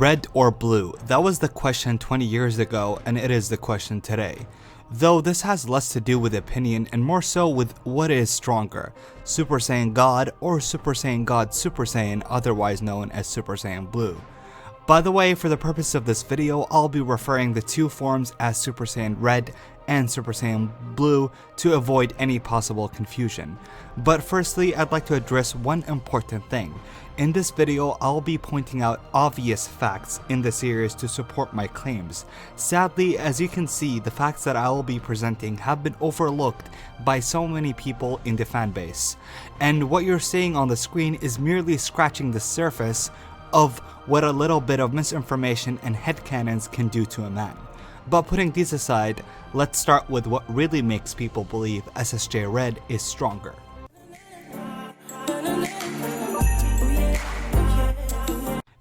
Red or blue? That was the question 20 years ago, and it is the question today. Though this has less to do with opinion and more so with what is stronger, Super Saiyan God or Super Saiyan God Super Saiyan, otherwise known as Super Saiyan Blue. By the way, for the purpose of this video, I'll be referring the two forms as Super Saiyan Red and Super Saiyan Blue to avoid any possible confusion. But firstly, I'd like to address one important thing. In this video, I'll be pointing out obvious facts in the series to support my claims. Sadly, as you can see, the facts that I will be presenting have been overlooked by so many people in the fanbase. And what you're seeing on the screen is merely scratching the surface of what a little bit of misinformation and headcanons can do to a man. But putting these aside, let's start with what really makes people believe SSJ Red is stronger.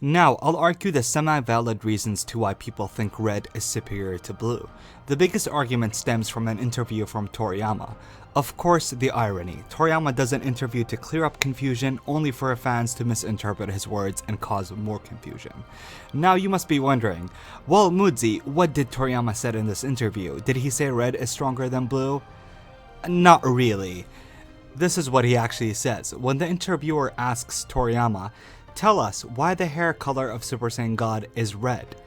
Now, I'll argue the semi-valid reasons to why people think Red is superior to Blue. The biggest argument stems from an interview from Toriyama. Of course, the irony. Toriyama does an interview to clear up confusion, only for fans to misinterpret his words and cause more confusion. Now you must be wondering, well, Moodzi, what did Toriyama say in this interview? Did he say Red is stronger than Blue? Not really. This is what he actually says. When the interviewer asks Toriyama, "Tell us why the hair color of Super Saiyan God is red,"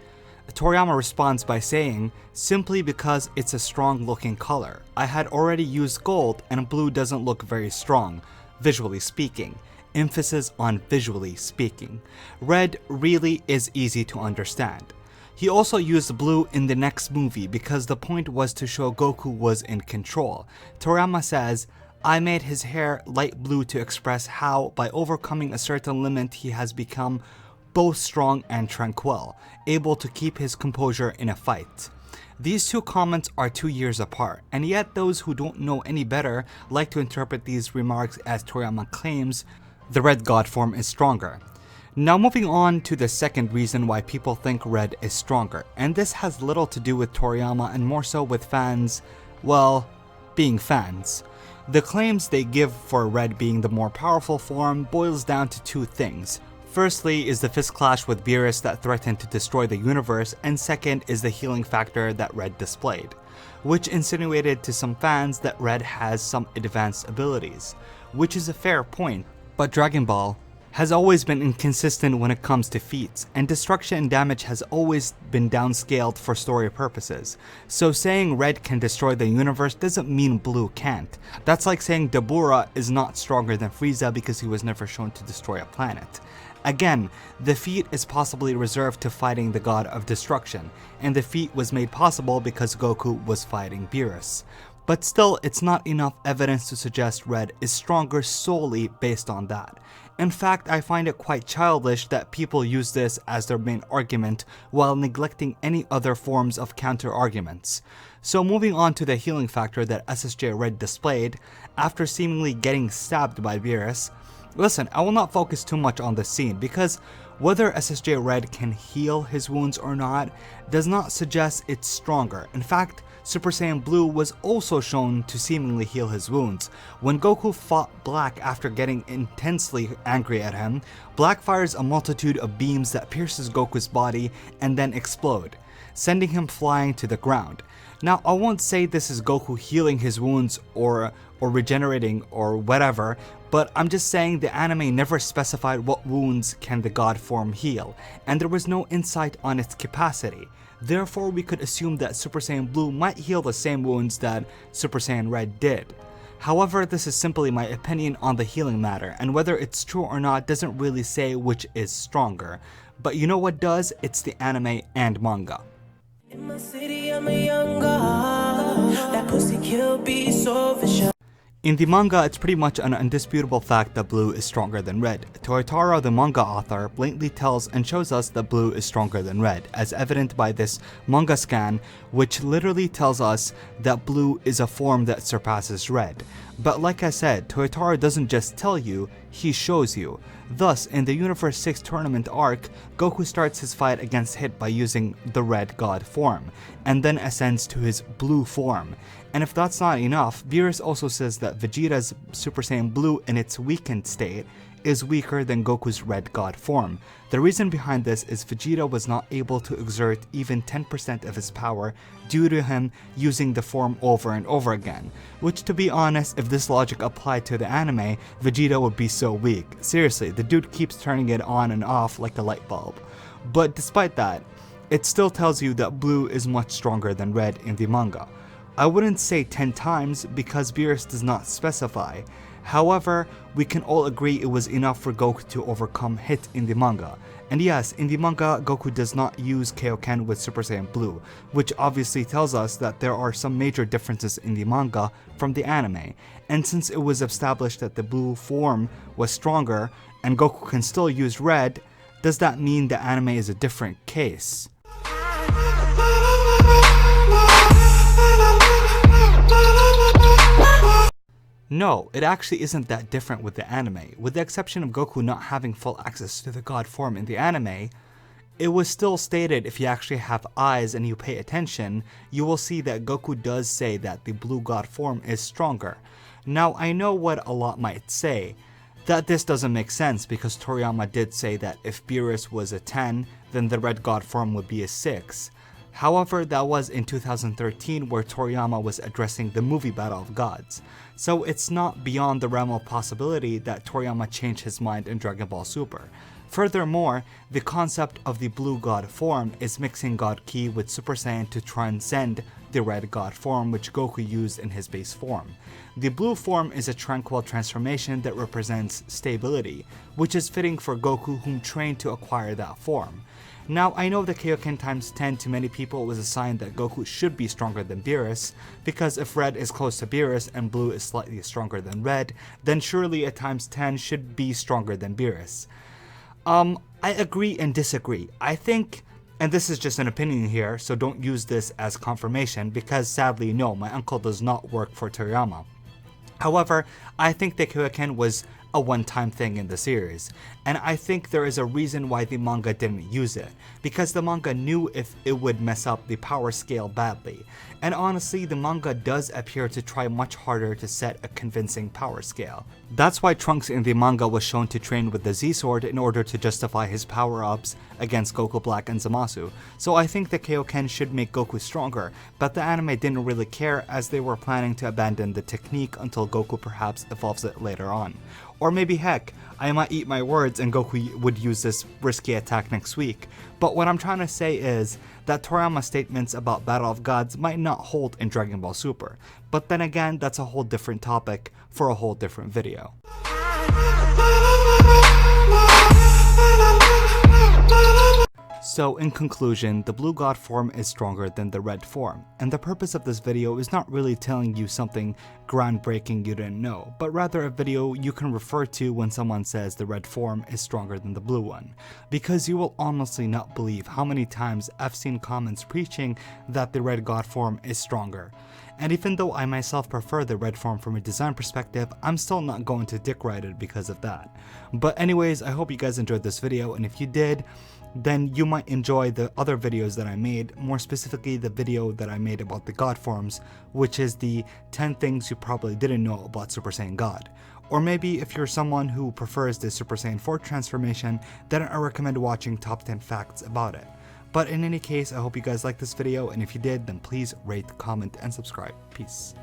Toriyama responds by saying, "Simply because it's a strong looking color. I had already used gold and blue doesn't look very strong, visually speaking." Emphasis on visually speaking. Red really is easy to understand. He also used blue in the next movie because the point was to show Goku was in control. Toriyama says, "I made his hair light blue to express how, by overcoming a certain limit, he has become both strong and tranquil, able to keep his composure in a fight." These two comments are 2 years apart, and yet those who don't know any better like to interpret these remarks as Toriyama claims the Red God form is stronger. Now moving on to the second reason why people think Red is stronger, and this has little to do with Toriyama and more so with fans, well, being fans. The claims they give for Red being the more powerful form boils down to two things. Firstly is the fist clash with Beerus that threatened to destroy the universe, and second is the healing factor that Red displayed, which insinuated to some fans that Red has some advanced abilities, which is a fair point, but Dragon Ball has always been inconsistent when it comes to feats, and destruction and damage has always been downscaled for story purposes. So saying Red can destroy the universe doesn't mean Blue can't. That's like saying Dabura is not stronger than Frieza because he was never shown to destroy a planet. Again, the feat is possibly reserved to fighting the god of destruction, and the feat was made possible because Goku was fighting Beerus. But still, it's not enough evidence to suggest Red is stronger solely based on that. In fact, I find it quite childish that people use this as their main argument while neglecting any other forms of counter-arguments. So moving on to the healing factor that SSJ Red displayed, after seemingly getting stabbed by Beerus. Listen, I will not focus too much on this scene because whether SSJ Red can heal his wounds or not does not suggest it's stronger. In fact, Super Saiyan Blue was also shown to seemingly heal his wounds. When Goku fought Black after getting intensely angry at him, Black fires a multitude of beams that pierces Goku's body and then explode, sending him flying to the ground. Now, I won't say this is Goku healing his wounds or regenerating or whatever, but I'm just saying the anime never specified what wounds can the god form heal, and there was no insight on its capacity. Therefore, we could assume that Super Saiyan Blue might heal the same wounds that Super Saiyan Red did. However, this is simply my opinion on the healing matter, and whether it's true or not doesn't really say which is stronger. But you know what does? It's the anime and manga. In my city, I'm a young god. That pussy kill be so vicious. In the manga, it's pretty much an undisputable fact that Blue is stronger than Red. Toyotaro, the manga author, blatantly tells and shows us that Blue is stronger than Red, as evident by this manga scan, which literally tells us that Blue is a form that surpasses Red. But like I said, Toyotaro doesn't just tell you, he shows you. Thus, in the Universe 6 tournament arc, Goku starts his fight against Hit by using the Red God form, and then ascends to his Blue form. And if that's not enough, Beerus also says that Vegeta's Super Saiyan Blue in its weakened state is weaker than Goku's Red God form. The reason behind this is Vegeta was not able to exert even 10% of his power due to him using the form over and over again, which, to be honest, if this logic applied to the anime, Vegeta would be so weak. Seriously, the dude keeps turning it on and off like a light bulb. But despite that, it still tells you that Blue is much stronger than Red in the manga. I wouldn't say 10 times because Beerus does not specify. However, we can all agree it was enough for Goku to overcome Hit in the manga. And yes, in the manga, Goku does not use Kaioken with Super Saiyan Blue, which obviously tells us that there are some major differences in the manga from the anime. And since it was established that the Blue form was stronger and Goku can still use Red, does that mean the anime is a different case? No, it actually isn't that different with the anime. With the exception of Goku not having full access to the god form in the anime, it was still stated if you actually have eyes and you pay attention, you will see that Goku does say that the blue god form is stronger. Now, I know what a lot might say, that this doesn't make sense because Toriyama did say that if Beerus was a 10, then the red god form would be a 6. However, that was in 2013 where Toriyama was addressing the movie Battle of Gods. So it's not beyond the realm of possibility that Toriyama changed his mind in Dragon Ball Super. Furthermore, the concept of the blue god form is mixing God Ki with Super Saiyan to transcend the red god form which Goku used in his base form. The blue form is a tranquil transformation that represents stability, which is fitting for Goku whom trained to acquire that form. Now, I know that Kaioken times 10 to many people was a sign that Goku should be stronger than Beerus, because if Red is close to Beerus and Blue is slightly stronger than Red, then surely a times 10 should be stronger than Beerus. I agree and disagree. I think, and this is just an opinion here, so don't use this as confirmation, because sadly, no, my uncle does not work for Toriyama. However, I think that Kaioken was a one-time thing in the series, and I think there is a reason why the manga didn't use it, because the manga knew if it would mess up the power scale badly, and honestly the manga does appear to try much harder to set a convincing power scale. That's why Trunks in the manga was shown to train with the Z-Sword in order to justify his power-ups against Goku Black and Zamasu, so I think that Kaioken should make Goku stronger, but the anime didn't really care as they were planning to abandon the technique until Goku perhaps evolves it later on. Or maybe heck, I might eat my words and Goku would use this risky attack next week. But what I'm trying to say is that Toriyama's statements about Battle of Gods might not hold in Dragon Ball Super. But then again, that's a whole different topic for a whole different video. So in conclusion, the blue god form is stronger than the red form, and the purpose of this video is not really telling you something groundbreaking you didn't know, but rather a video you can refer to when someone says the red form is stronger than the blue one, because you will honestly not believe how many times I've seen comments preaching that the red god form is stronger. And even though I myself prefer the red form from a design perspective, I'm still not going to dick ride it because of that. But anyways, I hope you guys enjoyed this video, and if you did, then you might enjoy the other videos that I made, more specifically the video that I made about the God forms, which is the 10 things you probably didn't know about Super Saiyan God. Or maybe if you're someone who prefers the Super Saiyan 4 transformation, then I recommend watching top 10 facts about it. But in any case, I hope you guys liked this video, and if you did, then please rate, comment, and subscribe. Peace.